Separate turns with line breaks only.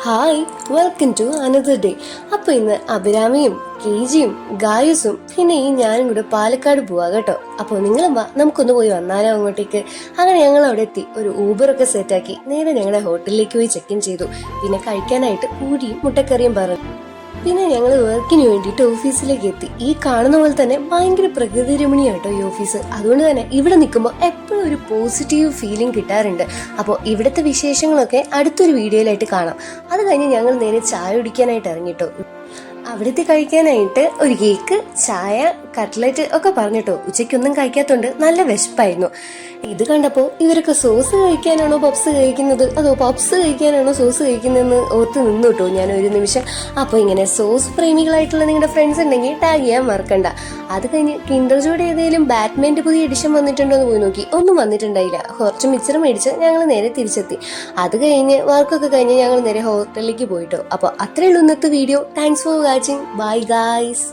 Hi, welcome to another day. അപ്പോൾ ഇന്ന് അഭിരാമിയും കേജിയും ഗായുസും പിന്നെ ഈ ഞാനും കൂടെ പാലക്കാട് പോവാ കേട്ടോ. അപ്പോൾ നിങ്ങളും വാ, നമുക്കൊന്ന് പോയി വന്നാലോ അങ്ങോട്ടേക്ക്. അങ്ങനെ ഞങ്ങൾ അവിടെ എത്തി ഒരു ഊബറൊക്കെ സെറ്റാക്കി നേരെ ഞങ്ങളുടെ ഹോട്ടലിലേക്ക് പോയി ചെക്ക് ഇൻ ചെയ്തു. പിന്നെ കഴിക്കാനായിട്ട് പൂരിയും മുട്ടക്കറിയും പറഞ്ഞു. പിന്നെ ഞങ്ങൾ വർക്കിന് വേണ്ടിയിട്ട് ഓഫീസിലേക്ക് എത്തി. ഈ കാണുന്ന പോലെ തന്നെ ഭയങ്കര പ്രകൃതി രമണീയാട്ടോ ഈ ഓഫീസ്. അതുകൊണ്ട് തന്നെ ഇവിടെ നിൽക്കുമ്പോൾ എപ്പോഴും ഒരു പോസിറ്റീവ് ഫീലിംഗ് കിട്ടാറുണ്ട്. അപ്പോൾ ഇവിടുത്തെ വിശേഷങ്ങളൊക്കെ അടുത്തൊരു വീഡിയോയിലായിട്ട് കാണാം. അത് കഴിഞ്ഞ് ഞങ്ങൾ നേരെ ചായ കുടിക്കാനായിട്ട് ഇറങ്ങിട്ടോ. അവിടുത്തെ കഴിക്കാനായിട്ട് ഒരു കേക്ക്, ചായ, കട്ട്ലറ്റ് ഒക്കെ പറഞ്ഞിട്ടോ. ഉച്ചയ്ക്കൊന്നും കഴിക്കാത്തോണ്ട് നല്ല വിശപ്പായിരുന്നു. ഇത് കണ്ടപ്പോൾ ഇവരൊക്കെ സോസ് കഴിക്കാനാണോ പപ്സ് കഴിക്കുന്നത്, അതോ പപ്സ് കഴിക്കാനാണോ സോസ് കഴിക്കുന്നതെന്ന് ഓർത്ത് നിന്നു കേട്ടോ ഞാൻ ഒരു നിമിഷം. അപ്പോൾ ഇങ്ങനെ സോസ് പ്രേമികളായിട്ടുള്ള നിങ്ങളുടെ ഫ്രണ്ട്സ് ഉണ്ടെങ്കിൽ ടാഗ് ചെയ്യാൻ മറക്കണ്ട. അത് കഴിഞ്ഞ് കിൻഡർ ജോയുടെ ഏതെങ്കിലും ബാറ്റ്മാൻ്റെ പുതിയ എഡിഷൻ വന്നിട്ടുണ്ടോ എന്ന് പോയി നോക്കി. ഒന്നും വന്നിട്ടുണ്ടായില്ല. കുറച്ച് മിച്ചർ മേടിച്ച് ഞങ്ങൾ നേരെ തിരിച്ചെത്തി. അത് കഴിഞ്ഞ് വർക്കൊക്കെ കഴിഞ്ഞ് ഞങ്ങൾ നേരെ ഹോട്ടലിലേക്ക് പോയിട്ടോ. അപ്പോൾ അത്രയേ ഉള്ളൂ ഇന്നത്തെ video. Thanks for watching. Bye guys.